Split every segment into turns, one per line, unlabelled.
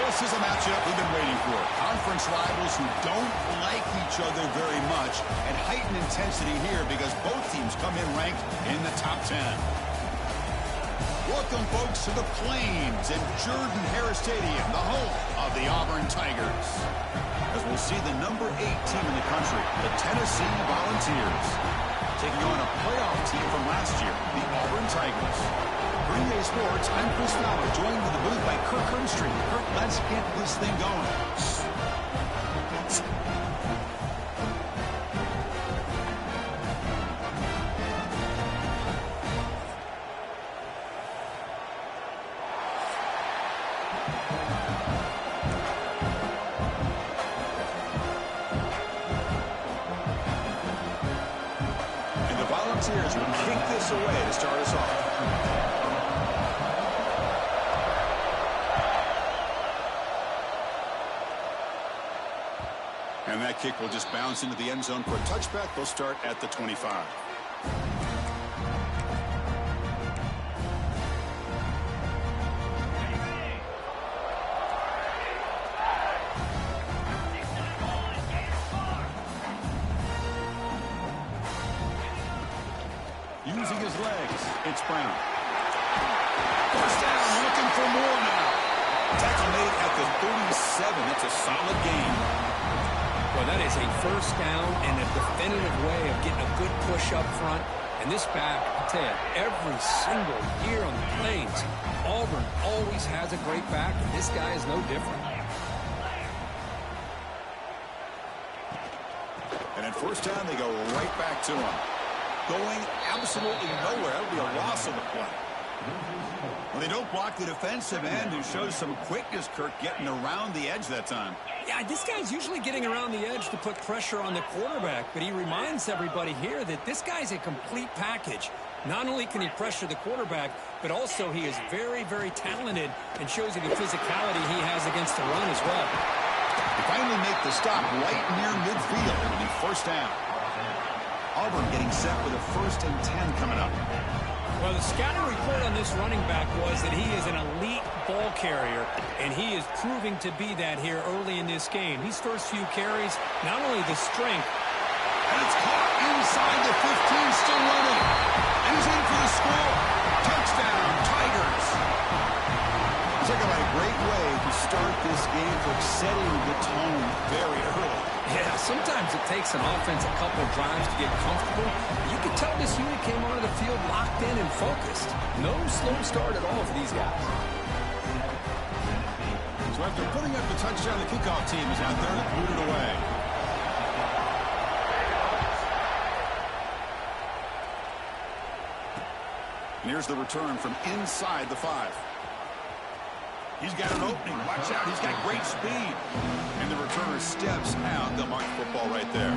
This is a matchup we've been waiting for. Conference rivals who don't like each other very much, and heightened intensity here because both teams come in ranked in the top 10. Welcome, folks, to the Plains and Jordan-Hare Stadium, the home of the Auburn Tigers. As we'll see the number 8 team in the country, the Tennessee Volunteers, taking on a playoff team from last year, the Auburn Tigers. Green Bay Sports, I'm Chris Fowler, joined in the booth by Kirk Herbstreit. Kirk, let's get this thing going. And the Volunteers will kick this away to start us off. And that kick will just bounce into the end zone for a touchback. They'll start at the 25. Using his legs, it's Brown. First down, looking for more now. Tackle made at the 37. That's a solid gain.
Well, that is a first down and a definitive way of getting a good push up front. And this back, I'll tell you, every single year on the Plains, Auburn always has a great back, and this guy is no different.
And at first down, they go right back to him. Going absolutely nowhere. That'll be a loss of the play. Well, they don't block the defensive end, who shows some quickness, Kirk, getting around the edge that time.
Yeah, this guy's usually getting around the edge to put pressure on the quarterback, but he reminds everybody here that this guy's a complete package. Not only can he pressure the quarterback, but also he is very, very talented and shows you the physicality he has against the run as well.
They finally make the stop right near midfield. It'll be first down. Auburn getting set with a 1st and 10 coming up.
Well, the scouting report on this running back was that he is an elite ball carrier, and he is proving to be that here early in this game. These first few carries, not only the strength.
And it's caught inside the 15, still running. And he's in for the score. Touchdown, Tigers. Talk about a great way to start this game for setting the tone very early.
Yeah, sometimes it takes an offense a couple drives to get comfortable. You can tell this unit came onto the field locked in and focused. No slow start at all for these guys.
So after putting up the touchdown, the kickoff team is out there and booted away. And here's the return from inside the 5. He's got an opening. Watch out. He's got great speed. And the returner steps out. They'll mark the football right there.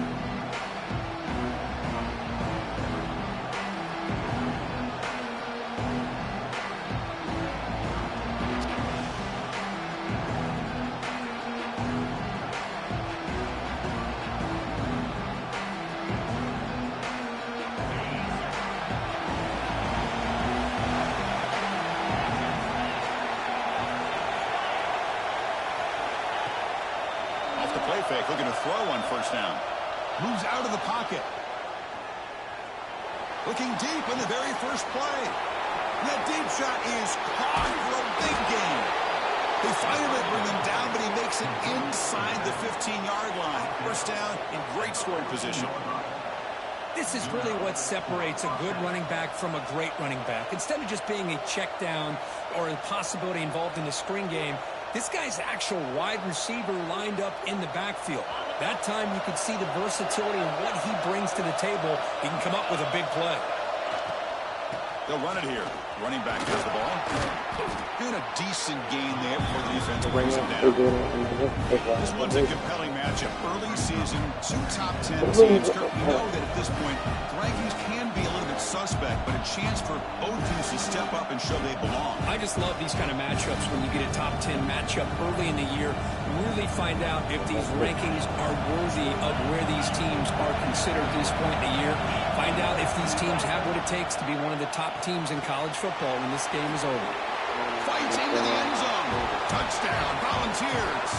Play fake, looking to throw on first down. Moves out of the pocket. Looking deep in the very first play. And that deep shot is caught for a big gain. They finally bring him down, but he makes it inside the 15-yard line. First down in great scoring position.
This is really what separates a good running back from a great running back. Instead of just being a check down or a possibility involved in the screen game, this guy's actual wide receiver lined up in the backfield. That time you could see the versatility and what he brings to the table. He can come up with a big play.
They'll run it here. Running back has the ball. And a decent gain there for the defense brings him down. This one's a compelling matchup. Early season, 2 top 10 teams. Kirk, we know that at this point, the rankings can be a little bit suspect, but a chance for both teams to step up and show they belong.
I just love these kind of matchups when you get a top 10 matchup early in the year. Really find out if these rankings are worthy of where these teams are considered at this point in the year. Find out if these teams have what it takes to be one of the top teams in college football when this game is over.
fights into the end zone. Touchdown, Volunteers.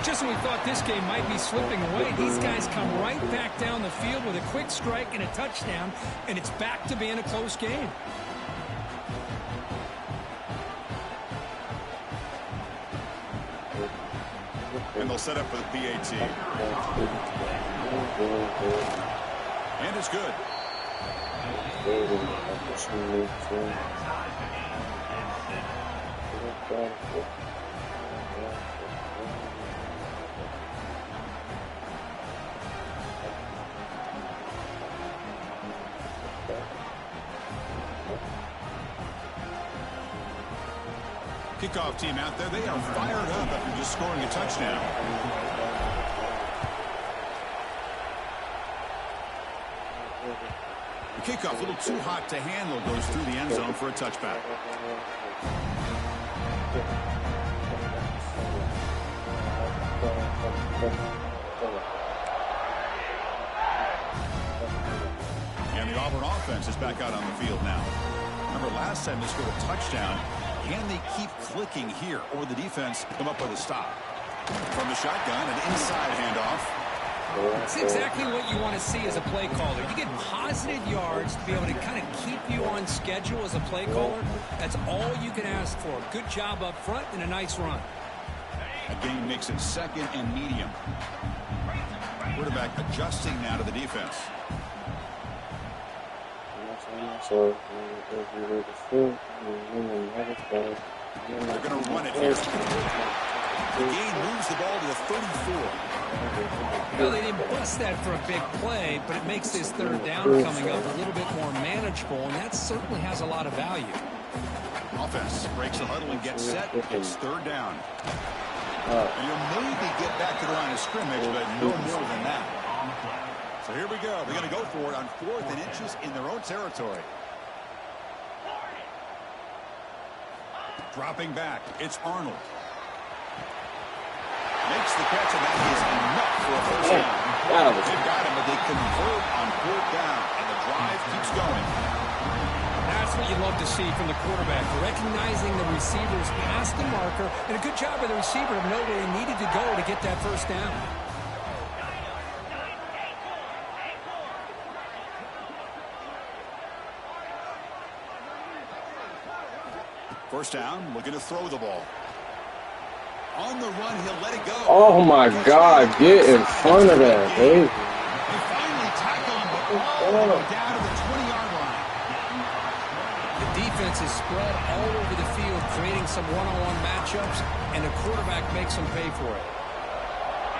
Just when we thought this game might be slipping away, these guys come right back down the field with a quick strike and a touchdown, and it's back to being a close game.
And they'll set up for the PAT. And it's good. Kickoff team out there, they are fired up after just scoring a touchdown. The kickoff, a little too hot to handle, goes through the end zone for a touchback. And the Auburn offense is back out on the field now. Remember, last time they scored a touchdown. Can they keep clicking here, or the defense come up with a stop? From the shotgun, an inside handoff.
It's exactly what you want to see as a play caller. You get positive yards to be able to kind of keep you on schedule as a play caller. That's all you can ask for. Good job up front and a nice run.
A game makes it second and medium. Quarterback adjusting now to the defense. They're going to run it here. The game moves the ball to the 34.
Well, they didn't bust that for a big play, but it makes this third down coming up a little bit more manageable, and that certainly has a lot of value.
Offense breaks the huddle and gets set. It's third down. And you'll maybe get back to the line of scrimmage, but no more than that. So here we go. They're going to go for it on 4th and inches in their own territory. Dropping back, it's Arnold. Makes the catch, and that is enough for a first down. They've got him, but they convert on 4th down, and the drive keeps going.
That's what you love to see from the quarterback, recognizing the receiver's past the marker, and a good job by the receiver to know where he needed to go to get that first down.
First down, looking to throw the ball. On the run, he'll let it go.
Oh my God, get in front of that, hey.
They finally tackle him, but down to the 20-yard line.
The defense is spread all over the field, creating some one-on-one matchups, and the quarterback makes them pay for it.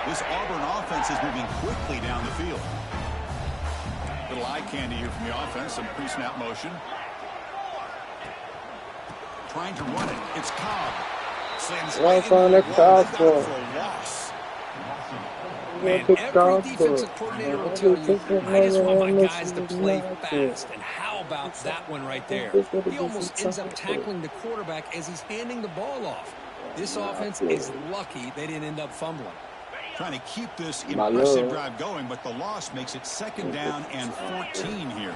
This Auburn offense is moving quickly down the field. Little eye candy here from the offense, some pre-snap motion. Trying to run it. It's Cobb. Slams
What's on the Cobb for?
Man, every defensive coordinator will tell you, I just want my guys to play fast. And how about that one right there? He almost ends up tackling the quarterback as he's handing the ball off. This offense is lucky they didn't end up fumbling.
Trying to keep this impressive drive going, but the loss makes it second down and 14 here.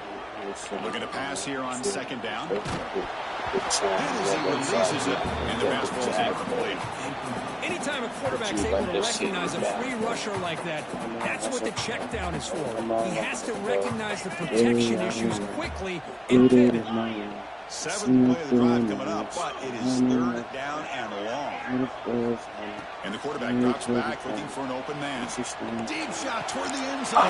Looking to pass here on second down. He releases it, and the pass ball is incomplete.
Anytime a quarterback's able to recognize a free rusher like that, that's what the check down is for. He has to recognize the protection issues quickly and pivot.
7th play of the drive coming up, but it is third down and long. And the quarterback drops back, looking for an open man. Deep shot toward the end zone.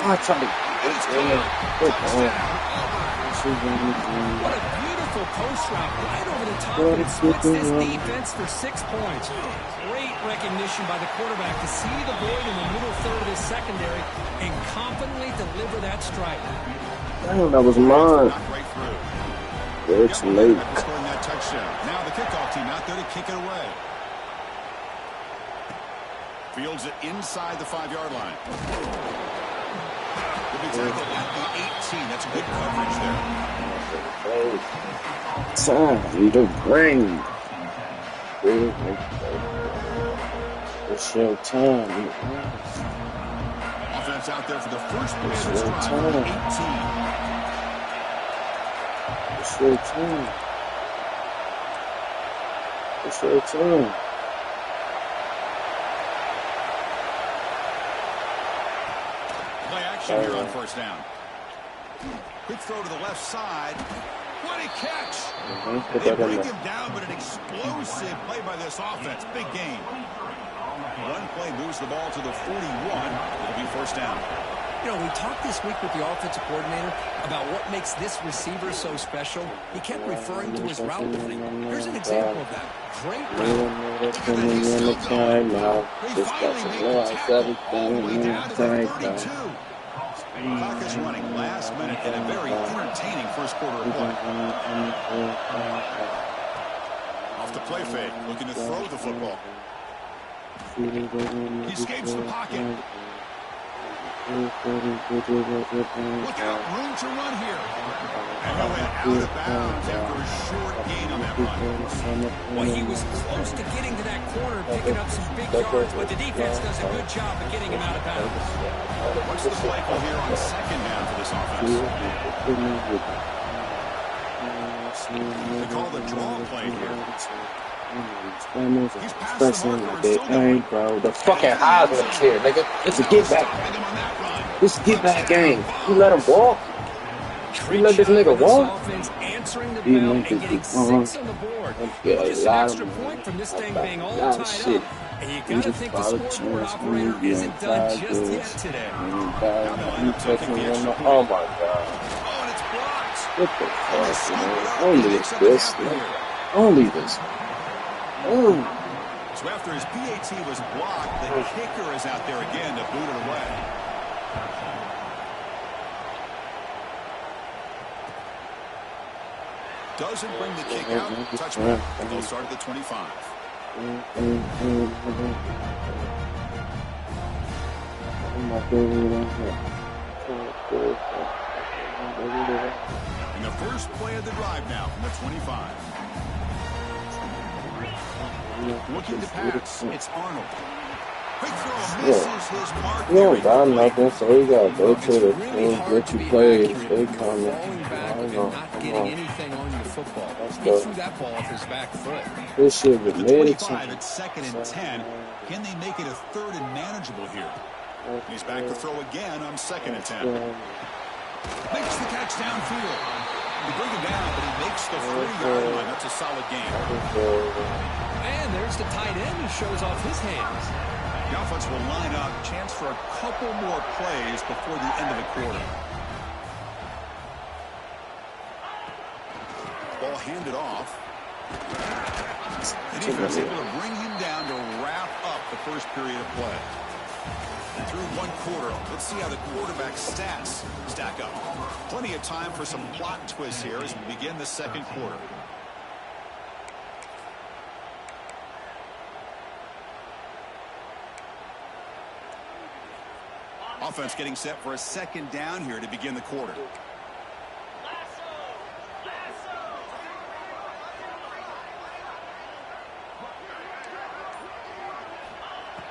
What a beautiful post route right over the top, and it splits this defense for 6 points. Great recognition by the quarterback to see the void in the middle third of his secondary and confidently deliver that strike.
Damn, that was mine.
Right through.
It's late.
Scoring that touchdown. Now the kickoff team out there to kick it away. Fields it inside the 5-yard line. Will be tackled at the 18. That's good coverage there.
Time to bring. It's your time.
Offense out there for the first play of this drive. 18.
It's your time. It's your turn.
Play action here on first down. Quick throw to the left side. What a catch! They bring him down, but an explosive play by this offense. Big game. One play moves the ball to the 41. It'll be first down.
You know, we talked this week with the offensive coordinator about what makes this receiver so special. He kept referring to his route running. Here's an example of that. Great route.
Clock is running last minute in a very entertaining first quarter of play. Off the play fake, looking to throw the football. He escapes the pocket. Look out, room to run here. And he went out of bounds after a short gain on that run.
Well, he was close to getting to that corner and picking up some big yards, but the defense does a good job of getting him out of bounds.
What's the play call here on second down for this offense? They call the draw play here. He's past the marker and still
bro. The fucking Heisman's here, nigga. It's a get back. This get back game. You let him walk. You let this nigga walk.
Answering the bell and getting 6 on the board. Just an extra point from this thing being all tied up. And you got to think the scoreboard operator isn't done just yet today.
Oh my god.
Oh, and it's blocked.
What the fuck, man? Only this. Only this. Oh.
So after his PAT was blocked, the kicker is out there again to boot it away. Doesn't bring the kick out. Touchback. And they'll start at the 25. And the first play of the drive now from the 25. Looking to pass. It's Arnold. Quick throw misses his mark.
You don't got nothing, so you gotta go to the team, get you played. They coming.
Not getting anything on your football. He threw that ball off his back foot.
This shit was
The
made
25 at second and 10. Can they make it a third and manageable here? He's back to throw again on second and 10. Makes the catch downfield. They bring him down, but he makes the 40-yard line. That's a solid game.
And there's the tight end who shows off his hands.
The offense will line up. Chance for a couple more plays before the end of the quarter. Ball handed off. The defense able to bring him down to wrap up the first period of play. And through one quarter, let's see how the quarterback's stats stack up. Plenty of time for some plot twists here as we begin the second quarter. Offense getting set for a second down here to begin the quarter.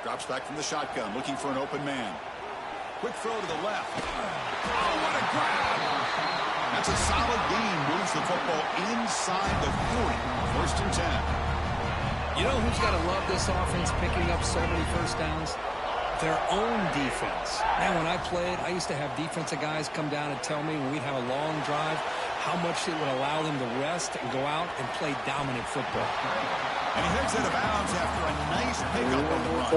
Drops back from the shotgun, looking for an open man. Quick throw to the left. Oh, what a grab! That's a solid gain. Moves the football inside the 40. First and 10.
You know who's got to love this offense picking up so many first downs? Their own defense. Man, when I played, I used to have defensive guys come down and tell me when we'd have a long drive how much it would allow them to rest and go out and play dominant football.
And he heads out of bounds after a nice pickup on the run.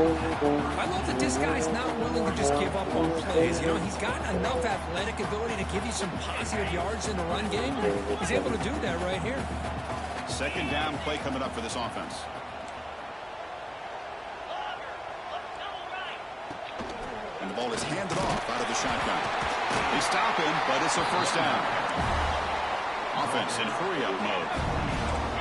I love that this guy's not willing to just give up on plays. You know, he's got enough athletic ability to give you some positive yards in the run game. He's able to do that right here.
Second down play coming up for this offense. And the ball is handed off out of the shotgun. They stop him, but it's a first down. Offense in hurry-up mode.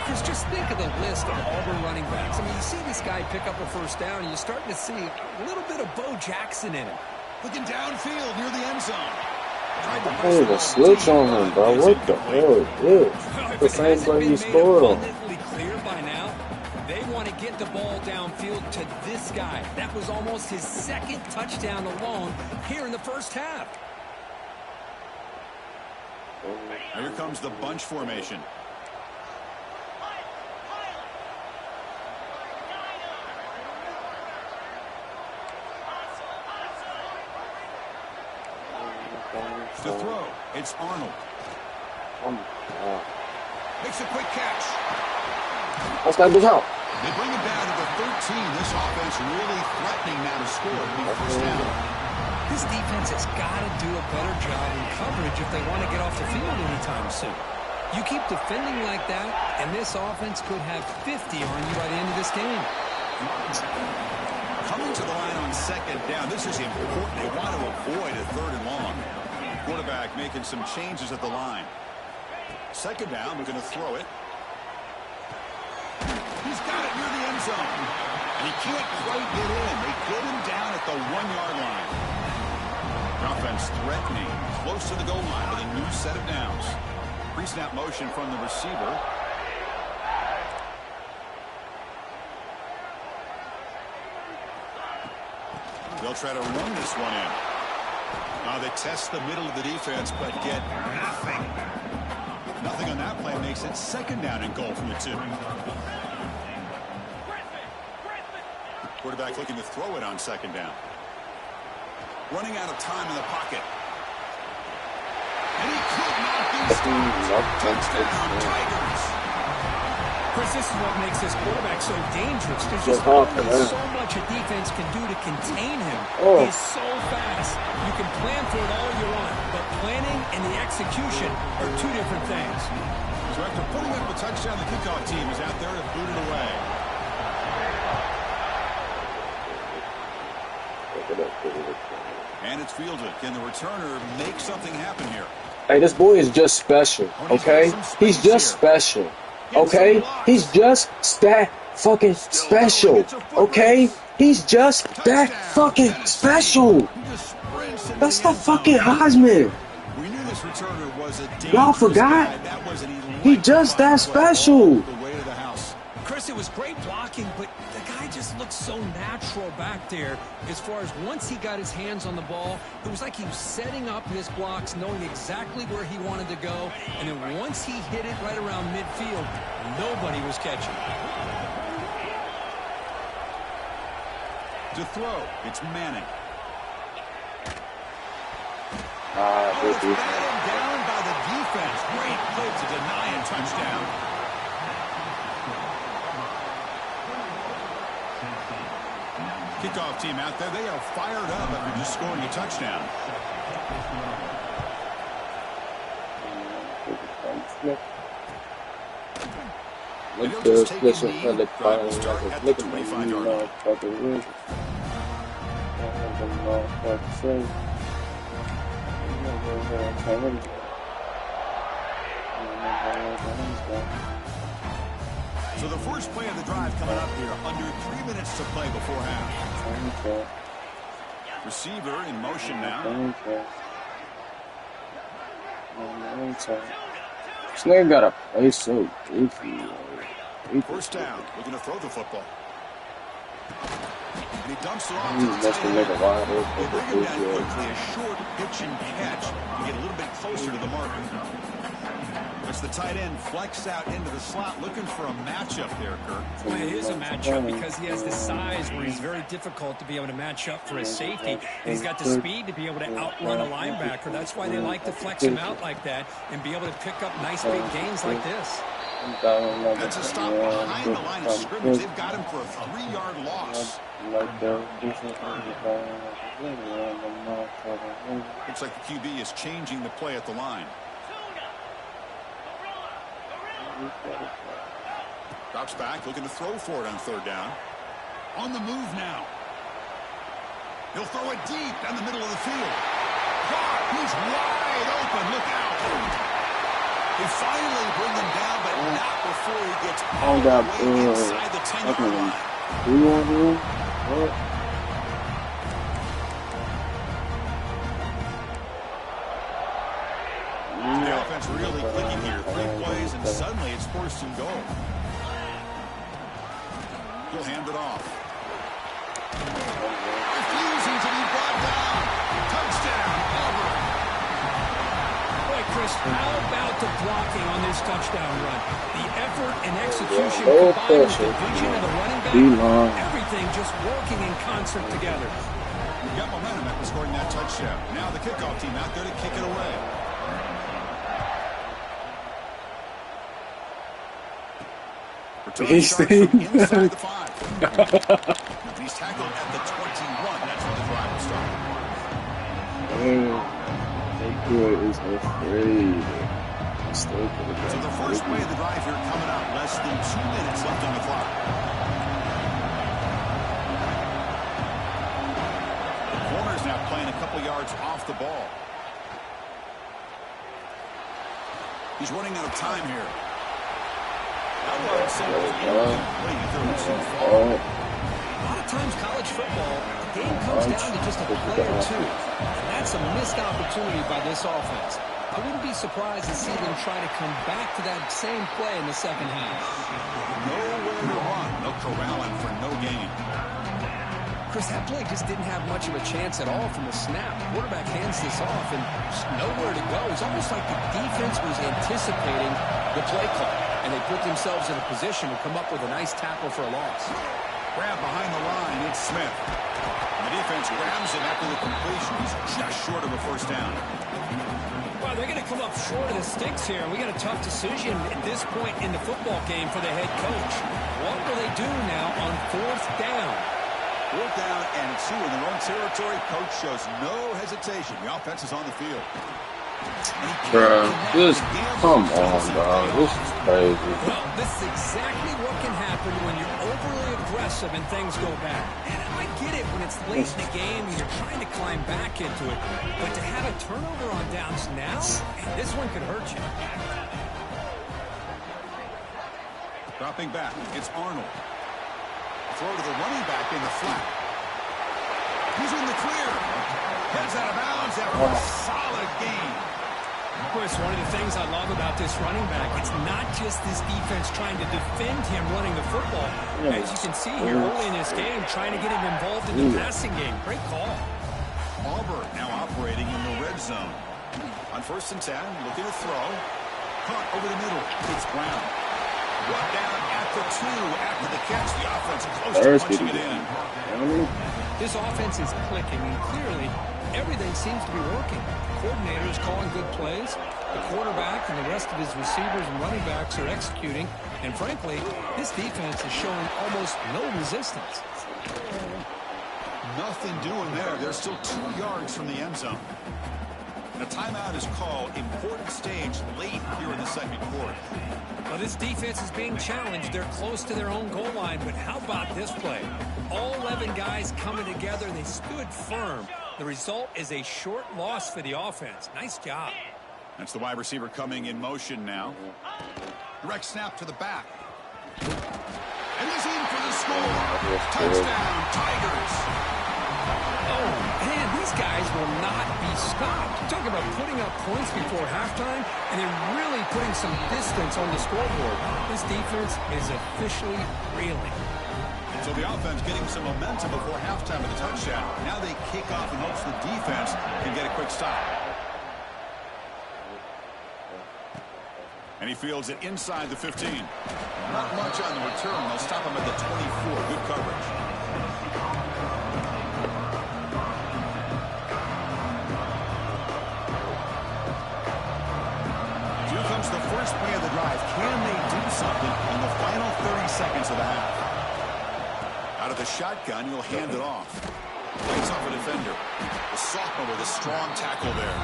Because just think of the list of Auburn running backs. I mean, you see this guy pick up a first down, and you're starting to see a little bit of Bo Jackson in him.
Looking downfield near the end zone.
Hey, the switch on him, bro. What the hell is this? The same play you scored on.
Clear by now. They want to get the ball downfield to this guy. That was almost his second touchdown alone here in the first half.
Here comes the bunch formation. To throw, it's Arnold. Makes a quick catch.
Let's go, good help.
They bring it down to the 13. This offense really threatening now to score. First down.
This defense has got to do a better job in coverage if they want to get off the field anytime soon. You keep defending like that, and this offense could have 50 on you by the end of this game.
Coming to the line on second down, this is important. They want to avoid a third and long. Quarterback making some changes at the line. Second down, we're going to throw it. He's got it near the end zone. And he can't quite get in. They get him down at the 1-yard line. The offense threatening, close to the goal line with a new set of downs. Pre-snap motion from the receiver. They'll try to run this one in. They test the middle of the defense, but get nothing. Nothing on that play makes it second down and goal from the 2. Quarterback looking to throw it on second down. Running out of time in the pocket. And he could not be stopped. Touchdown, Tigers.
Chris, this is what makes this quarterback so dangerous. There's just only so much a defense can do to contain him. He's so fast. You can plan for it all you want, but planning and the execution are two different things.
So after putting up a touchdown, the kickoff team is out there to boot it away. And it's fielded. Can the returner make something happen here?
Hey, this boy is just special, okay? He's just special, okay? He's just that fucking special, okay? He's just that fucking special. That's the fucking Heisman. Y'all forgot? He just that special.
Chris, it was great blocking, but the guy just looked so natural back there. As far as once he got his hands on the ball, it was like he was setting up his blocks, knowing exactly where he wanted to go. And then once he hit it right around midfield, nobody was catching.
To throw, it's Manning.
Good defense.
Batted down by the defense. Great play to deny a touchdown. Kickoff team out there. They are fired up after just scoring a touchdown.
Look the special public fire like look at my 25-yard
So the first play of the drive coming up here. Under 3 minutes to play before half. Receiver in motion now.
This nigga gotta play so goofy.
First down. Looking to throw the football. And he dumps it off to the tight end. They bring him down quickly. A short pitch and catch to get a little bit closer to the marker. As the tight end flex out into the slot, looking for a matchup there, Kirk.
Well, it is a matchup because he has the size where he's very difficult to be able to match up for his safety. And he's got the speed to be able to outrun a linebacker. That's why they like to flex him out like that and be able to pick up nice big gains like this.
That's a stop behind the line of scrimmage. They've got him for a 3-yard loss. Looks like the QB is changing the play at the line. Drops back, looking to throw for it on third down. On the move now. He'll throw it deep down the middle of the field. He's wide open. Look out. They finally bring him down, but not before he gets all the way inside the 10-yard line. The offense really clicking here. 3 plays, and suddenly it's first and goal. He'll hand it off. Refusing to be brought down. Touchdown, Auburn.
Boy, Chris, how about the blocking on this touchdown run? The effort and execution combined with the vision of the running back. Everything just working in concert together.
Got momentum after scoring that touchdown. Now the kickoff team out there to kick it away. Return starts from inside the 5. He's tackled at the 21. That's where the drive will start.
Is afraid.
So the first play of the drive here coming up. Less than 2 minutes left on the clock. The corner's now playing a couple yards off the ball. He's running out of time here. A lot of times college football, the game comes down to just a play or two. And that's a missed opportunity by this offense. I wouldn't be surprised to see them try to come back to that same play in the second half. Nowhere to run. No corralling for no gain. Chris, that play just didn't have much of a chance at all from the snap. The quarterback hands this off and just nowhere to go. It's almost like the defense was anticipating the play call, and they put themselves in a position to come up with a nice tackle for a loss. Grab behind the line, it's Smith. The defense grabs him after the completion. He's just short of a first down. Well, they're going to come up short of the sticks here, and we got a tough decision at this point in the football game for the head coach. What will they do now on 4th down? 4th down and 2 in their own territory. Coach shows no hesitation. The offense is on the field.
Bruh, just come on, dog. This is crazy.
Well, this is exactly what can happen when you're overly aggressive and things go bad. And I get it when it's late in the game and you're trying to climb back into it. But to have a turnover on downs now, this one could hurt you. Dropping back, it's Arnold. Throw to the running back in the flat. He's in the clear. Heads out of bounds after a solid gain. Of course, one of the things I love about this running back, it's not just this defense trying to defend him running the football. As you can see here early in this game, trying to get him involved in the passing game. Great call. Auburn now operating in the red zone. On 1st and 10, looking to throw. Caught over the middle. It's Brown. Brought down at the 2 after the catch. The offense close to punching it in. This offense is clicking, and clearly everything seems to be working. The coordinator is calling good plays. The quarterback and the rest of his receivers and running backs are executing. And frankly, this defense is showing almost no resistance. Nothing doing there. They're still 2 yards from the end zone. And a timeout is called. Important stage late here in the second quarter. Well, this defense is being challenged. They're close to their own goal line, but how about this play? All 11 guys coming together, and they stood firm. The result is a short loss for the offense. Nice job. That's the wide receiver coming in motion now. Direct snap to the back. And he's in for the score. Touchdown, Tigers. Oh, man, these guys will not be stopped. Talking about putting up points before halftime and then really putting some distance on the scoreboard. This defense is officially reeling. So the offense getting some momentum before halftime of the touchdown. Now they kick off in hopes the defense can get a quick stop. And he fields it inside the 15. Not much on the return. They'll stop him at the 24. Good coverage. Here comes the first play of the drive. Can they do something in the final 30 seconds of the half? Out of the shotgun, he'll hand it off. Lights off a defender. The sophomore with a strong tackle there.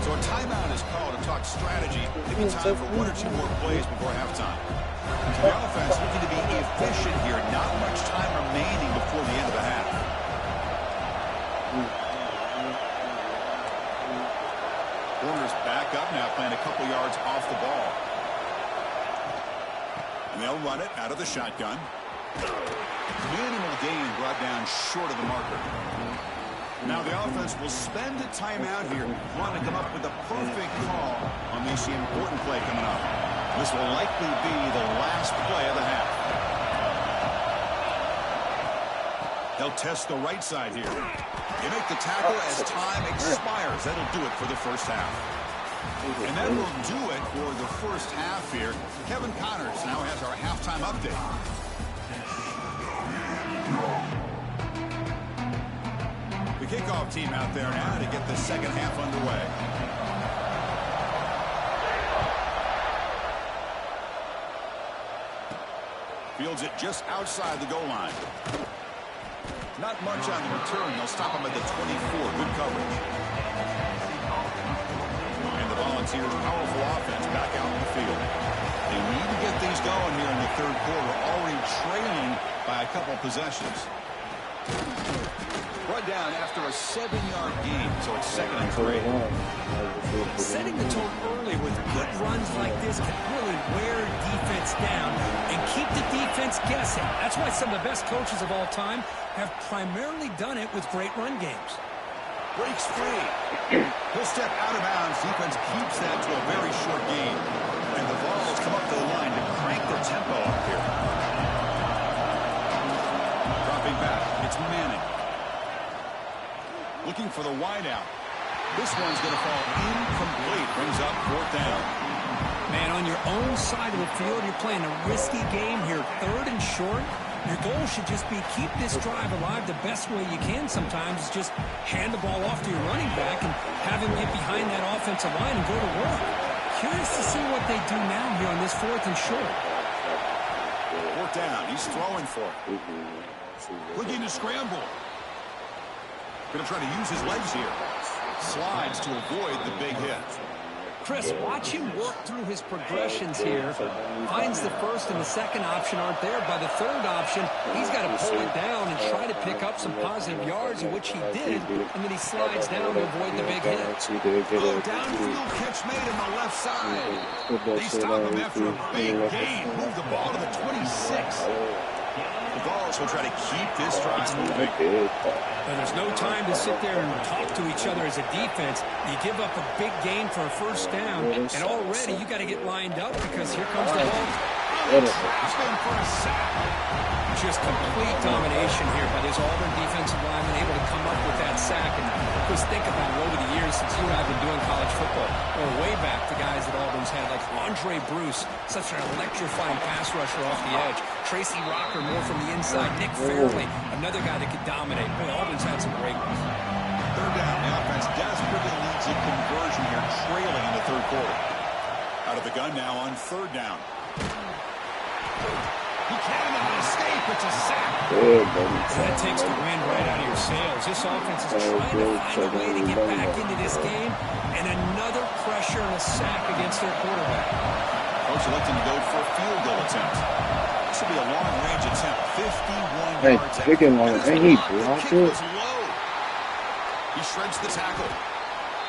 So a timeout is called to talk strategy. Maybe time for 1 or 2 more plays before halftime. The offense looking to be efficient here. Not much time remaining before the end of the half. Corner's back up now, playing a couple yards off the ball. And they'll run it out of the shotgun. Minimal gain brought down short of the marker. Now the offense will spend a timeout here, wanting to come up with the perfect call on this important play coming up. This will likely be the last play of the half. They'll test the right side here. They make the tackle as time expires. That'll do it for the first half. And that will do it for the first half here. Kevin Connors now has our halftime update.
kickoff team out there now to get the second half underway. Fields it just outside the goal line. Not much on the return. They'll stop him at the 24. Good coverage. And the Volunteers' powerful offense back out in the field. They need to get these going here in the third quarter, already trailing by a couple possessions. Run down after a 7-yard gain, so it's 2nd and 3.
Setting the tone early with good runs like this can really wear defense down and keep the defense guessing. That's why some of the best coaches of all time have primarily done it with great run games.
Breaks free. He'll step out of bounds. Defense keeps that to a very short gain. And the Vols come up to the line to crank the tempo up here. Dropping back. It's Manning. Looking for the wideout. This one's going to fall incomplete. Brings up 4th down.
Man, on your own side of the field, you're playing a risky game here. 3rd and short. Your goal should just be keep this drive alive the best way you can sometimes. Is just hand the ball off to your running back and have him get behind that offensive line and go to work. Curious to see what they do now here on this 4th and short.
4th down. He's throwing for it. Looking to scramble. Going to try to use his legs here. Slides to avoid the big hit.
Chris, watch him work through his progressions here. Finds the 1st and the 2nd option aren't there. By the 3rd option, he's got to pull it down and try to pick up some positive yards, in which he did, and then he slides down to avoid the big hit.
Oh, downfield catch made on the left side. They stop him after a big gain. Move the ball to the 26. The Vols will try to keep this drive moving.
And there's no time to sit there and talk to each other as a defense. You give up a big gain for a 1st down, and already you got to get lined up because here comes the ball.
For a sack.
Just complete domination here by this Auburn defensive lineman, able to come up with that sack. And just think about it over the years since you and I have been doing college football, or way back the guys that Auburn's had, like Andre Bruce, such an electrifying pass rusher off the edge. Tracy Rocker, more from the inside. Nick Fairley, another guy that could dominate. Boy, Auburn's had some great ones.
3rd down. The offense desperately needs a conversion here, trailing in the 3rd quarter. Out of the gun now on 3rd down. He cannot escape. It's a sack.
That takes the wind right out of your sails. This offense is trying to find a way to get back into this game, and another pressure and a sack against their quarterback.
Coach electing to go for a field goal attempt. This should be a long-range attempt. 51 yards.
Picking one, and he blocked it.
He shreds the tackle.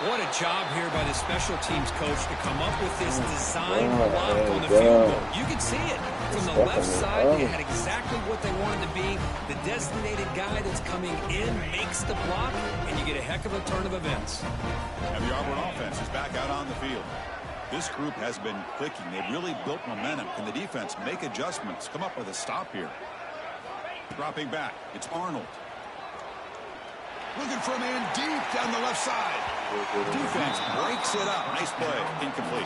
What a job here by the special teams coach to come up with this design block on the field goal. You can see it. From the left side, they had exactly what they wanted to be. The designated guy that's coming in makes the block, and you get a heck of a turn of events.
And the Auburn offense is back out on the field. This group has been clicking. They've really built momentum. Can the defense make adjustments? Come up with a stop here. Dropping back. It's Arnold. Looking for a man deep down the left side. Defense breaks it up. Nice play. Incomplete.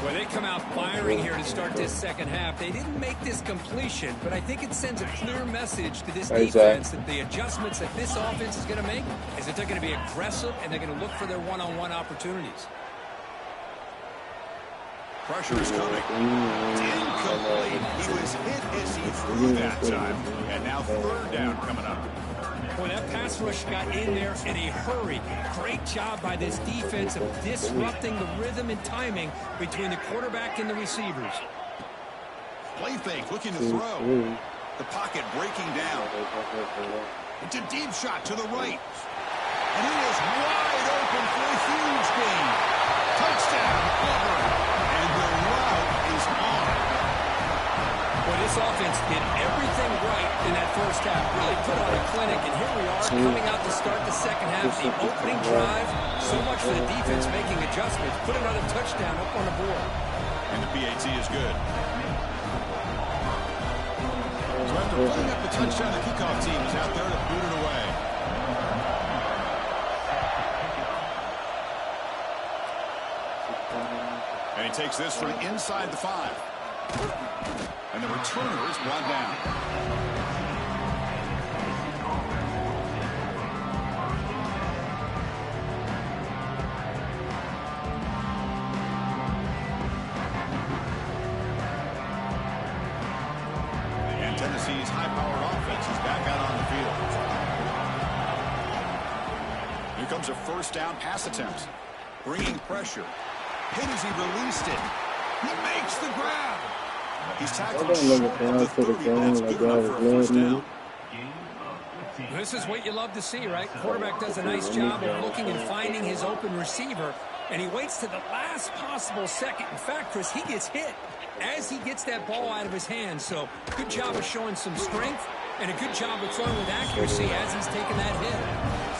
Well, they come out firing here to start this 2nd half. They didn't make this completion, but I think it sends a clear message to this defense that the adjustments that this offense is going to make is that they're going to be aggressive and they're going to look for their one-on-one opportunities.
Pressure is coming. Incomplete. He was hit as he threw that time. And now 3rd down coming up.
Boy, that pass rush got in there in a hurry. Great job by this defense of disrupting the rhythm and timing between the quarterback and the receivers.
Play fake, looking to throw. The pocket breaking down. It's a deep shot to the right. And he is wide open for a huge gain. Touchdown, Auburn. And the route is on.
Well, this offense did everything right in that 1st half. Really put on a clinic, and here we are coming out to start the 2nd half. The opening drive, so much for the defense making adjustments. Put another touchdown up on the board.
And the PAT is good. So after putting up the touchdown, the kickoff team is out there to boot it away. And he takes this from inside the 5. And the returner is brought down. comes a first down pass attempt. Bringing pressure. Hit as he released it. He makes the grab. He's tackled short of the 30, but that's good enough for a first down.
This is what you love to see, right? Quarterback does a nice job of looking and finding his open receiver, and he waits to the last possible second. In fact, Chris, he gets hit as he gets that ball out of his hands. So good job of showing some strength and a good job of throwing with accuracy as he's taking that hit.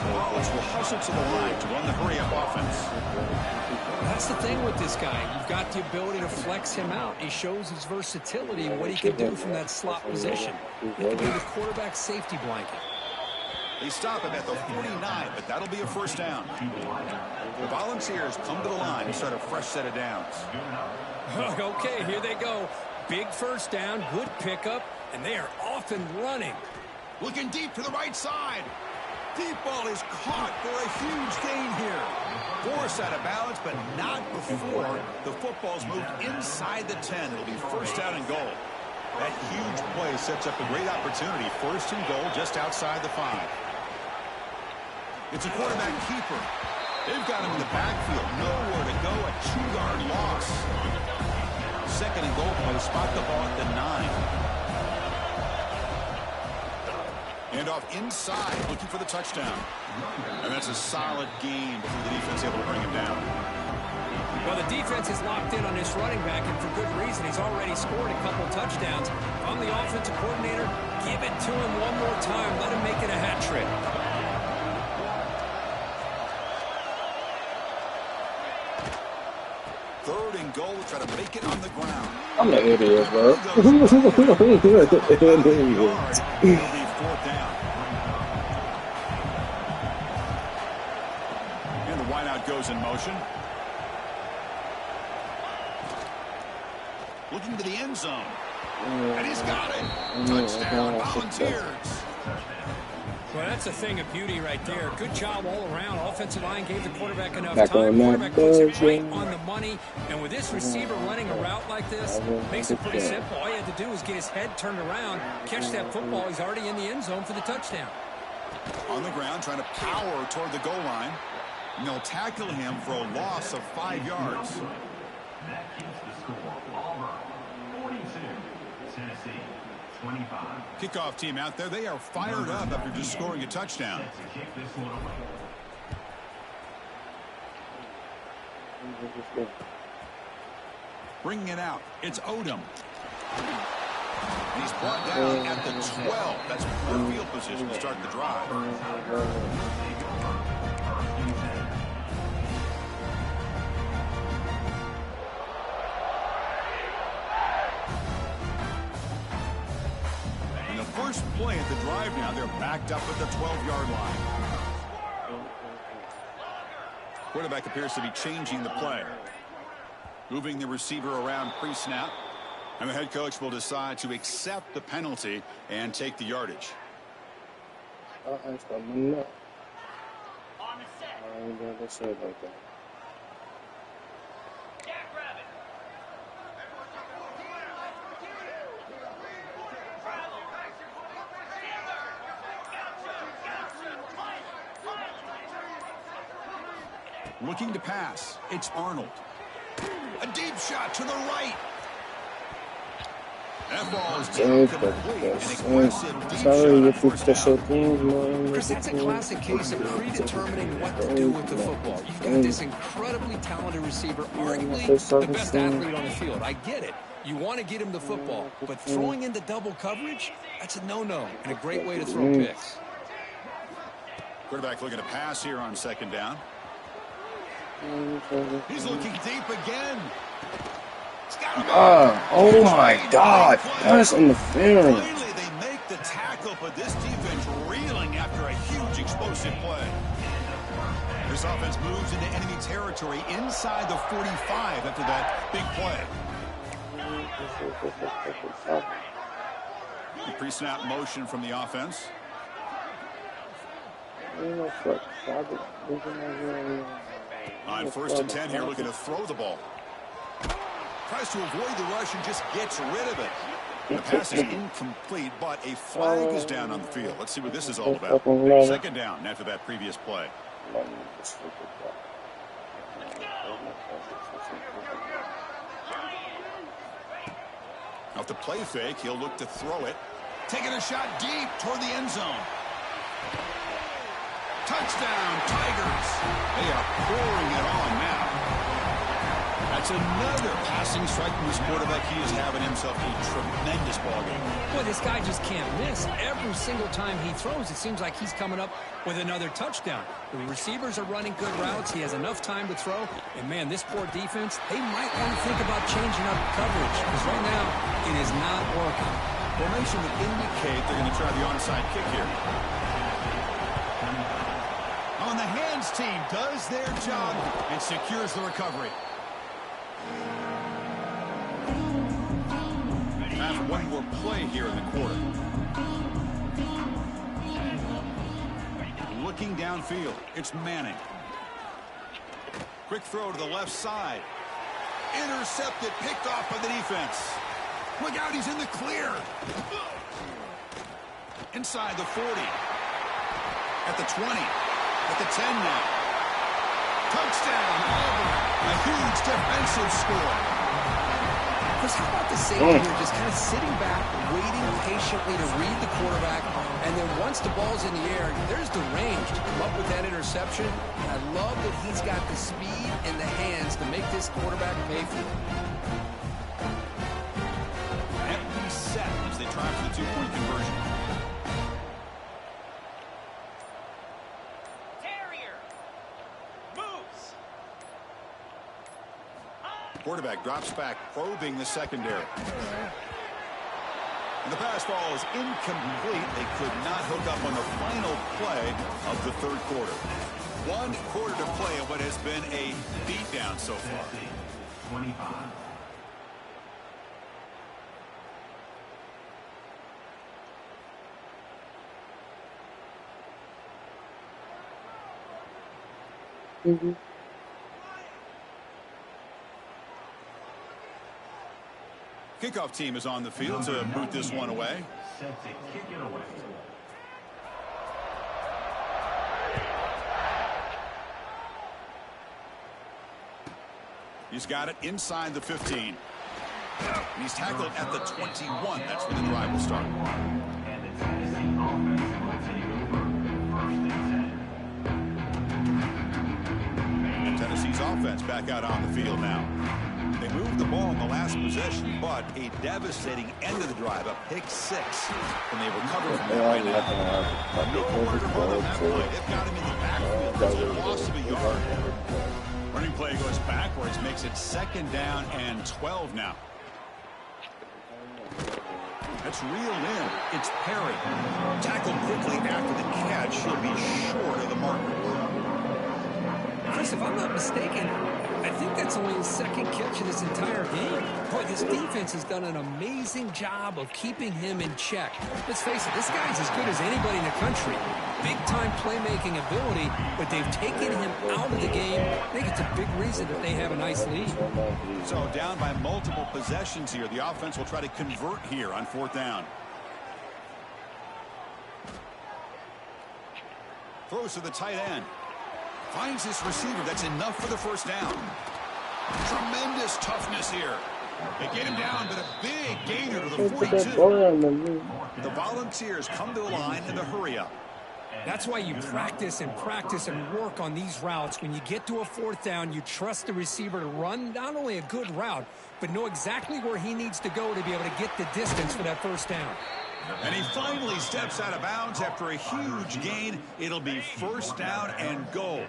Vols will hustle to the line to run the hurry-up offense.
That's the thing with this guy. You've got the ability to flex him out. He shows his versatility and what he can do from that slot position. He can be the quarterback safety blanket.
They stop him at the 49, but that'll be a first down. The Volunteers come to the line to start a fresh set of downs.
Okay, here they go. Big first down, good pickup, and they are off and running.
Looking deep to the right side. Deep ball is caught for a huge gain here. Forced out of balance, but not before the football's moved inside the 10. It'll be first down and goal. That huge play sets up a great opportunity. First and goal just outside the 5. It's a quarterback keeper. They've got him in the backfield. Nowhere to go. A 2-yard loss. Second and goal play. Spot the ball at the 9. And off inside, looking for the touchdown. And that's a solid gain before the defense able to bring him down.
Well, the defense is locked in on this running back, and for good reason. He's already scored a couple touchdowns. If I'm the offensive coordinator, give it to him one more time. Let him make it a hat trick.
Third and goal, try to make it on the ground.
I'm an idiot, bro.
Fourth down. And the wideout goes in motion. Looking to the end zone. And he's got it. Touchdown, Volunteers.
Well, that's a thing of beauty right there. Good job all around. Offensive line gave the quarterback enough time. Quarterback puts it right on the money. And with this receiver running a route like this, makes it pretty simple. All you had to do was get his head turned around, catch that football. He's already in the end zone for the touchdown.
On the ground, trying to power toward the goal line. And they'll tackle him for a loss of 5 yards.
That keeps the score. Auburn, 42. Tennessee, 25.
Kickoff team out there. They are fired up after just scoring a touchdown. Bringing it out. It's Odom. And he's brought down at the 12. That's poor field position to start the drive. In the first play at the drive now, they're backed up at the 12-yard line. Quarterback appears to be changing the play. Moving the receiver around pre-snap. And the head coach will decide to accept the penalty and take the yardage. Looking to pass. It's Arnold. A deep shot to the right. That ball is incomplete. An aggressive deep shot for first down.
Chris, that's a classic case of predetermining what to do with the football. You've got this incredibly talented receiver, arguably the best athlete on the field. I get it. You want to get him the football, but throwing into double coverage, that's a no-no and a great way to throw picks.
Quarterback looking to pass here on second down. He's looking deep again.
Oh my God, that's interference.
Finally, they make the tackle, but this defense reeling after a huge explosive play. This offense moves into enemy territory inside the 45 after that big play. The pre-snap motion from the offense. On first and 10 here, looking to throw the ball. Tries to avoid the rush and just gets rid of it. The pass is incomplete, but a flag is down on the field. Let's see what this is all about. Second down after that previous play. Off the play fake, he'll look to throw it. Taking a shot deep toward the end zone. Touchdown, Tigers. They are pouring it on now. That's another passing strike from this quarterback. He is having himself a tremendous ballgame.
Boy, this guy just can't miss. Every single time he throws, it seems like he's coming up with another touchdown. The receivers are running good routes. He has enough time to throw. And, man, this poor defense, they might want to think about changing up coverage. Because right now, it is not working.
Formation would indicate they're going to try the onside kick here. On the hands team does their job and secures the recovery. Have one more play here in the quarter. Looking downfield, it's Manning. Quick throw to the left side. Intercepted, picked off by the defense. Look out, he's in the clear. Inside the 40. At the 20. At the 10 now. Touchdown, Auburn. A huge defensive score.
Chris, how about the safety here just kind of sitting back, waiting patiently to read the quarterback, and then once the ball's in the air, there's the range to come up with that interception. And I love that he's got the speed and the hands to make this quarterback pay for it.
Empty set as they try for the two-point conversion. Quarterback drops back, probing the secondary. And the pass ball is incomplete. They could not hook up on the final play of the third quarter. 1 quarter to play in what has been a beatdown so far.
25.
Kickoff team is on the field to boot this one away.
Set to kick it away.
He's got it inside the 15. And he's tackled at the 21. That's where the drive will start.
And the Tennessee offense will take over. 1st and 10.
And Tennessee's offense back out on the field now. They moved the ball in the last possession, but a devastating end of the drive, a pick 6. And they recover from that right now. Nowhere to run on that play. They've got him in the backfield. It's a loss of a yard. Running play goes backwards, makes it 2nd down and 12 now. That's reeled in. It's Perry. Tackled quickly after the catch. He'll be short of the marker.
Chris, if I'm not mistaken, I think that's only his 2nd catch of this entire game. Boy, this defense has done an amazing job of keeping him in check. Let's face it, this guy's as good as anybody in the country. Big-time playmaking ability, but they've taken him out of the game. I think it's a big reason that they have a nice lead.
So down by multiple possessions here. The offense will try to convert here on 4th down. Throws to the tight end. Finds this receiver. That's enough for the 1st down. Tremendous toughness here. They get him down, but a big gainer to the 42. The Volunteers come to the line in the hurry-up.
That's why you practice and work on these routes. When you get to a 4th down, you trust the receiver to run not only a good route, but know exactly where he needs to go to be able to get the distance for that 1st down.
And he finally steps out of bounds after a huge gain. It'll be 1st down and goal.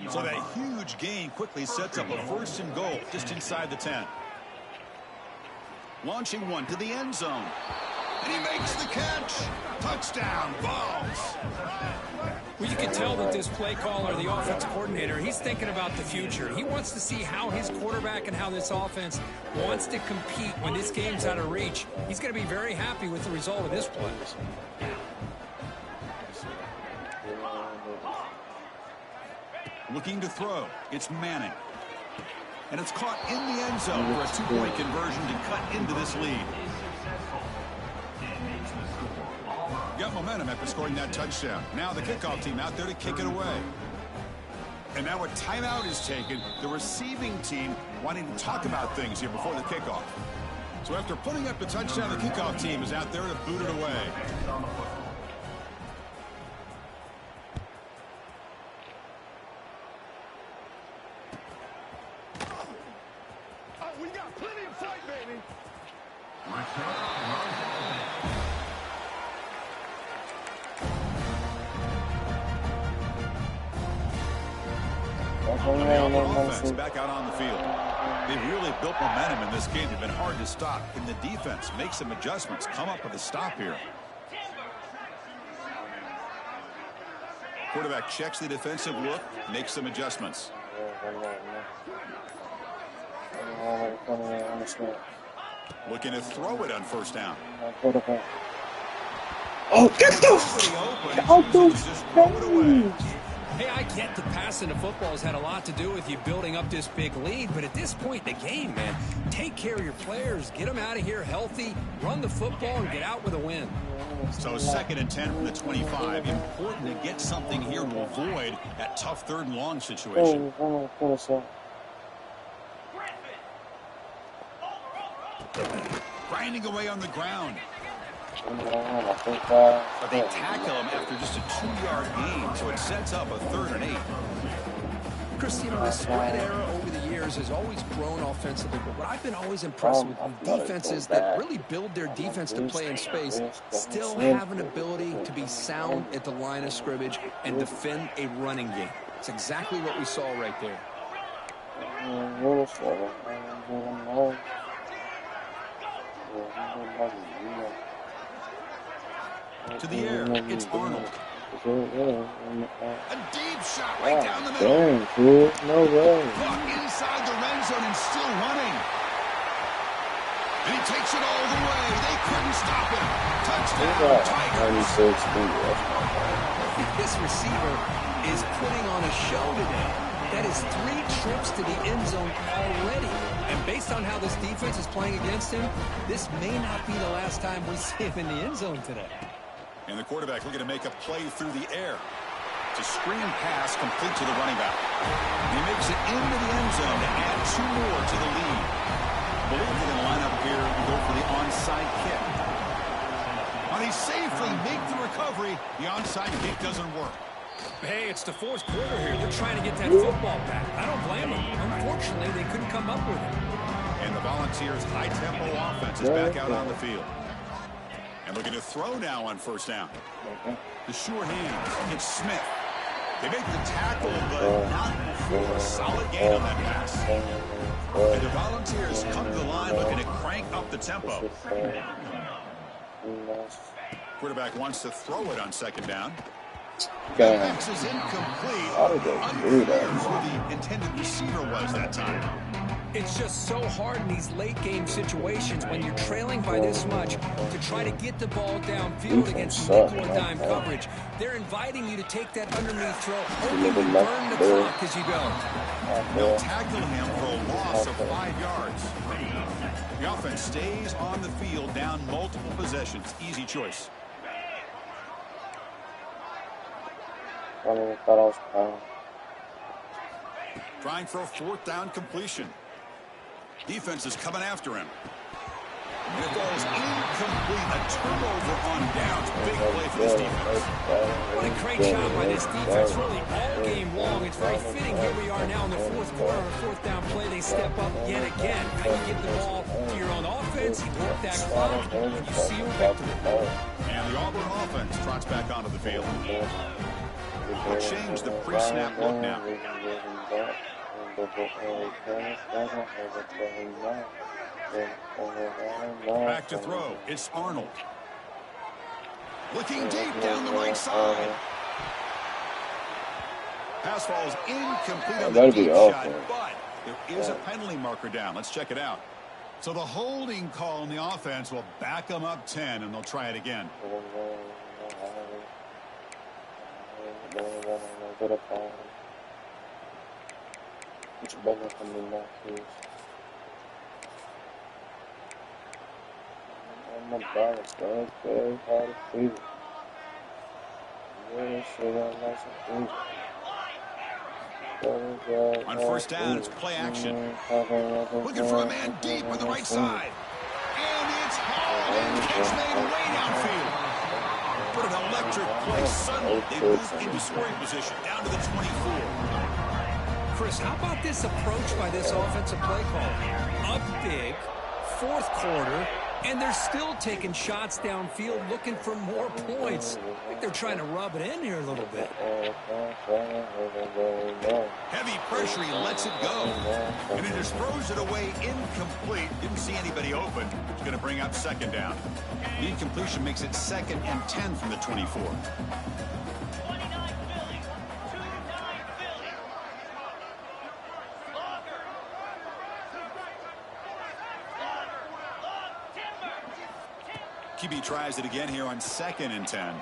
So that huge gain quickly sets up a 1st and goal just inside the 10. Launching one to the end zone. And he makes the catch. Touchdown, Vols.
Well, you can tell that this play caller, the offense coordinator, he's thinking about the future. He wants to see how his quarterback and how this offense wants to compete when this game's out of reach. He's going to be very happy with the result of this play.
Looking to throw. It's Manning. And it's caught in the end zone for a 2-point conversion to cut into this lead. Got momentum after scoring that touchdown. Now the kickoff team out there to kick it away. And now a timeout is taken. The receiving team wanting to talk about things here before the kickoff. So after putting up the touchdown, the kickoff team is out there to boot it away.
We got plenty of fight, baby.
The offense back out on the field. They've really built momentum in this game. They've been hard to stop. Can the defense make some adjustments? Come up with a stop here. Quarterback checks the defensive look, makes some adjustments. Looking to throw it on first down.
Oh, get the
Hey, I get the passing of football has had a lot to do with you building up this big lead, but at this point in the game, man, take care of your players, get them out of here healthy, run the football, and get out with a win.
So 2nd and 10 from the 25. Important to get something here to avoid that tough 3rd and long situation. Grinding away on the ground. But they tackle him after just a 2-yard gain, so it sets up a 3rd and 8.
Chris, you know, the spread era over the years has always grown offensively, but what I've been always impressed with defenses that really build their defense to play in space still have an ability to be sound at the line of scrimmage and defend a running game. It's exactly what we saw right there.
To the air, it's Arnold. A deep shot right down the middle.
No way.
Caught inside the red zone and still running. And he takes it all the way. They couldn't stop him. Touchdown, Tigers.
This receiver is putting on a show today. That is 3 trips to the end zone already. And based on how this defense is playing against him, this may not be the last time we see him in the end zone today.
And the quarterback looking to make a play through the air. It's a screen pass complete to the running back. He makes it into the end zone to add 2 more to the lead. I believe they're going to line up here and go for the onside kick. When he safely make the recovery, the onside kick doesn't work.
Hey, it's the 4th quarter here. They're trying to get that football back. I don't blame them. Unfortunately, they couldn't come up with it.
And the Volunteers' high-tempo offense is back out on the field. And looking to throw now on 1st down. The sure hands. It's Smith. They make the tackle, but not before a solid gain on that pass. And the Volunteers come to the line looking to crank up the tempo. Quarterback wants to throw it on 2nd down. Pass is incomplete. Unclear who the intended receiver was that time.
It's just so hard in these late-game situations when you're trailing by this much to try to get the ball downfield against nickel or dime coverage. They're inviting you to take that underneath throw, hoping you burn the clock as you go.
They'll tackle him for a loss of 5 yards. The offense stays on the field down multiple possessions. Easy choice. Trying for a 4th down completion. Defense is coming after him. And it falls incomplete. A turnover on downs. Big play for this defense.
What a great job by this defense, really all game long. It's very fitting. Here we are now in the 4th quarter. On a 4th down play, they step up yet again. Now you give the ball to your own offense, you work that clock, and you seal victory.
And the Auburn offense trots back onto the field. We'll change the pre-snap look now. Back to throw. It's Arnold. Looking deep down the right side. Pass falls incomplete on the deep shot, but there is a penalty marker down. Let's check it out. So the holding call on the offense will back them up 10, and they'll try it again. On first down, it's play action. Looking for a man deep on the right side. And it's hauled in. Catch made way downfield. But an electric play suddenly. They move into scoring position down to the 24.
Chris, how about this approach by this offensive play call? Up big, fourth quarter, and they're still taking shots downfield looking for more points. I think they're trying to rub it in here a little bit.
Heavy pressure, he lets it go. And he just throws it away incomplete. Didn't see anybody open. It's going to bring up second down. The incompletion makes it 2nd and 10 from the 24. QB tries it again here on 2nd and 10.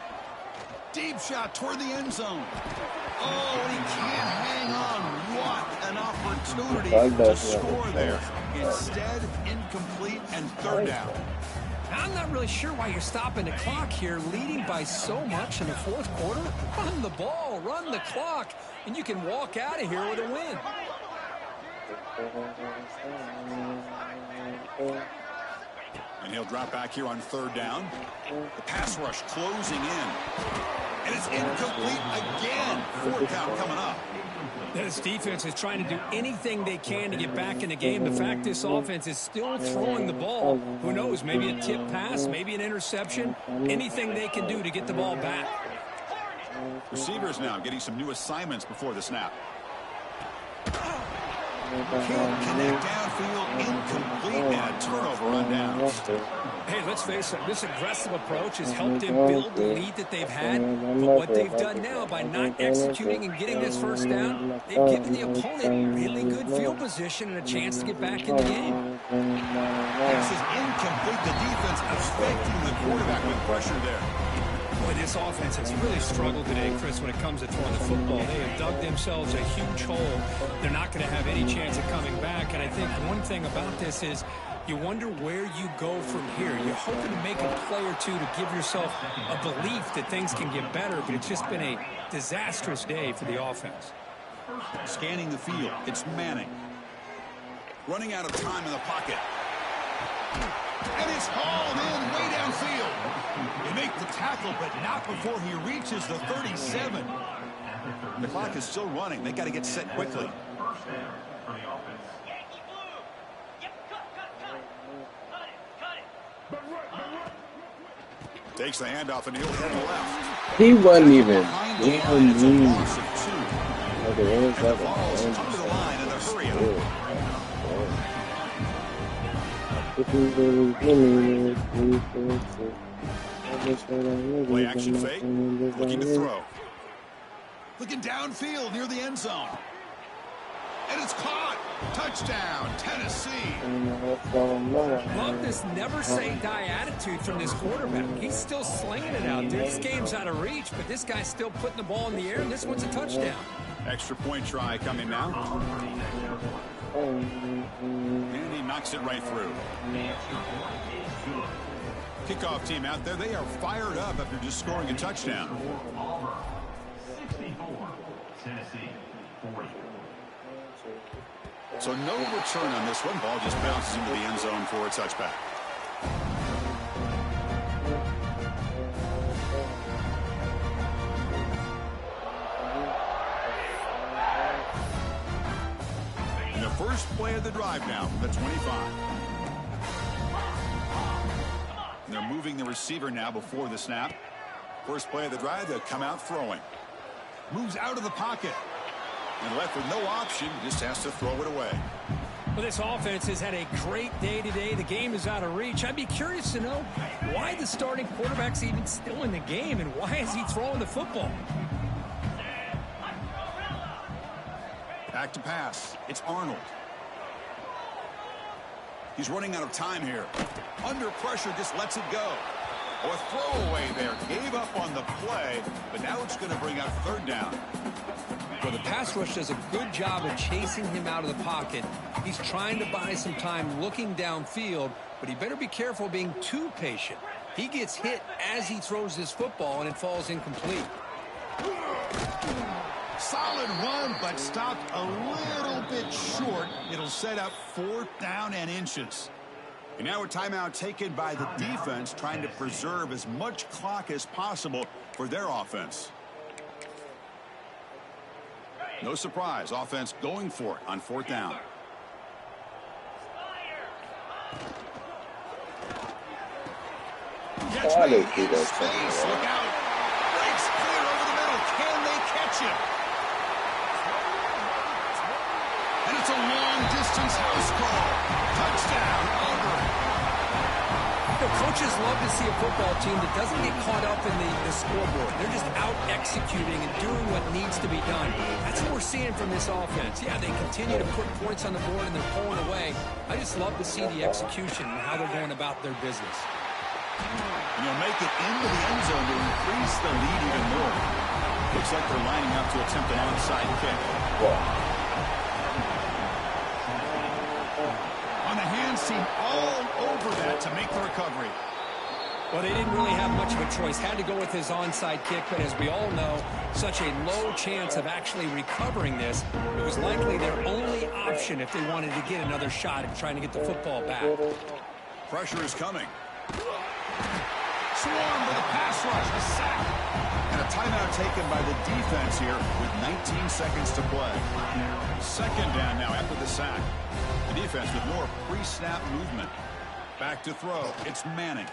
Deep shot toward the end zone. Oh, he can't hang on. What an opportunity to score there. Instead, incomplete and 3rd down.
I'm not really sure why you're stopping the clock here, leading by so much in the fourth quarter. Run the ball, run the clock, and you can walk out of here with a win.
And he'll drop back here on 3rd down. The pass rush closing in. And it's incomplete again. 4th count coming up.
This defense is trying to do anything they can to get back in the game. The fact this offense is still throwing the ball, who knows, maybe a tip pass, maybe an interception, anything they can do to get the ball back.
Receivers now getting some new assignments before the snap. Can't connect downfield, incomplete, and a turnover on downs.
Hey, let's face it, this aggressive approach has helped them build the lead that they've had. But what they've done now by not executing and getting this first down, they've given the opponent really good field position and a chance to get back in the game.
Pass is incomplete. The defense affecting the quarterback with pressure there.
Boy, this offense has really struggled today, Chris, when it comes to throwing the football. They have dug themselves a huge hole. They're not going to have any chance of coming back. And I think one thing about this is you wonder where you go from here. You're hoping to make a play or two to give yourself a belief that things can get better, but it's just been a disastrous day for the offense.
Scanning the field, it's Manning. Running out of time in the pocket. And it's hauled in way downfield. They make the tackle, but not before he reaches the 37. The clock is still running. They got to get set quickly. Takes the handoff and he'll head to the left.
He wasn't even.
It's a loss of 2. And the Vols come to the line in a hurry. Play action fake. Looking to throw. Looking downfield near the end zone. And it's caught. Touchdown, Tennessee.
Love this never say die attitude from this quarterback. He's still slinging it out there. This game's out of reach, but this guy's still putting the ball in the air, and this one's a touchdown.
Extra point try coming now. And he knocks it right through. Kickoff team out there, they are fired up after just scoring a touchdown.
64, Tennessee, 40.
So no return on this one. Ball just bounces into the end zone for a touchback. And the first play of the drive now from the 25. And they're moving the receiver now before the snap. First play of the drive, they'll come out throwing. Moves out of the pocket. And left with no option, just has to throw it away.
Well, this offense has had a great day today. The game is out of reach. I'd be curious to know why the starting quarterback's even still in the game and why is he throwing the football?
Back to pass. It's Arnold. He's running out of time here. Under pressure, just lets it go. Oh, a throwaway there. Gave up on the play, but now it's going to bring out 3rd down.
Well, the pass rush does a good job of chasing him out of the pocket. He's trying to buy some time looking downfield, but he better be careful being too patient. He gets hit as he throws this football, and it falls incomplete.
solid run, but stopped a little bit short. It'll set up 4th down and inches. And now a timeout taken by the defense, trying to preserve as much clock as possible for their offense. No surprise, offense going for it on 4th down. Catch
I
me
didn't see
in
that
space.
coming,
Look out. Breaks clear over the middle. Can they catch him? And it's a long-distance house call. Touchdown, Auburn.
The coaches love to see a football team that doesn't get caught up in the scoreboard. They're just out executing and doing what needs to be done. That's what we're seeing from this offense. Yeah, they continue to put points on the board and they're pulling away. I just love to see the execution and how they're going about their business.
And they'll make it into the end zone to increase the lead even more. Looks like they're lining up to attempt an onside kick. On the hands team all over that to make the recovery.
Well, they didn't really have much of a choice. Had to go with his onside kick, but as we all know, such a low chance of actually recovering this. It was likely their only option if they wanted to get another shot at trying to get the football back.
Pressure is coming. Swarm with a pass rush, a sack. And a timeout taken by the defense here with 19 seconds to play. 2nd down now after the sack. The defense with more pre-snap movement. Back to throw. It's Manning.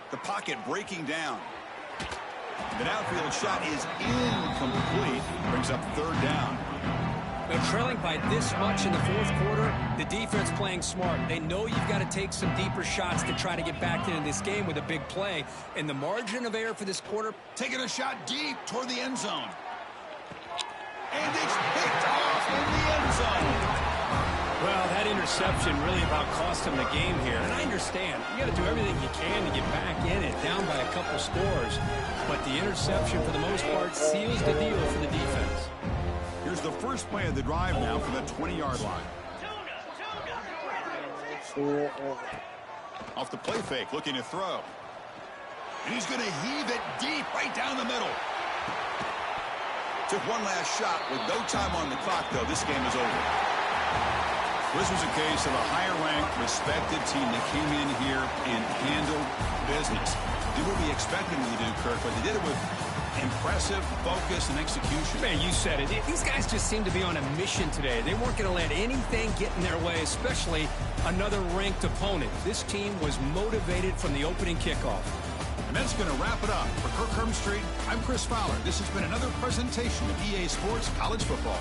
The pocket breaking down. The downfield shot is incomplete. Brings up 3rd down.
They're trailing by this much in the 4th quarter. The defense playing smart. They know you've got to take some deeper shots to try to get back into this game with a big play. And the margin of error for this quarter.
Taking a shot deep toward the end zone. And it's picked off in the end zone.
Well, that interception really about cost him the game here. And I understand. You got to do everything you can to get back in it, down by a couple scores. But the interception, for the most part, seals the deal for the defense.
Here's the first play of the drive now from the 20-yard line. Off the play fake, looking to throw. And he's going to heave it deep right down the middle. Took one last shot with no time on the clock, though. This game is over. This was a case of a higher-ranked, respected team that came in here and handled business. Did what we expected them to do, Kirk, but they did it with impressive focus and execution.
Man, you said it. These guys just seem to be on a mission today. They weren't going to let anything get in their way, especially another ranked opponent. This team was motivated from the opening kickoff.
And that's going to wrap it up. For Kirk Hermstreet, I'm Chris Fowler. This has been another presentation of EA Sports College Football.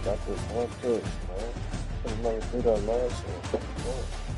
Got this one touch, man. I never do that last one.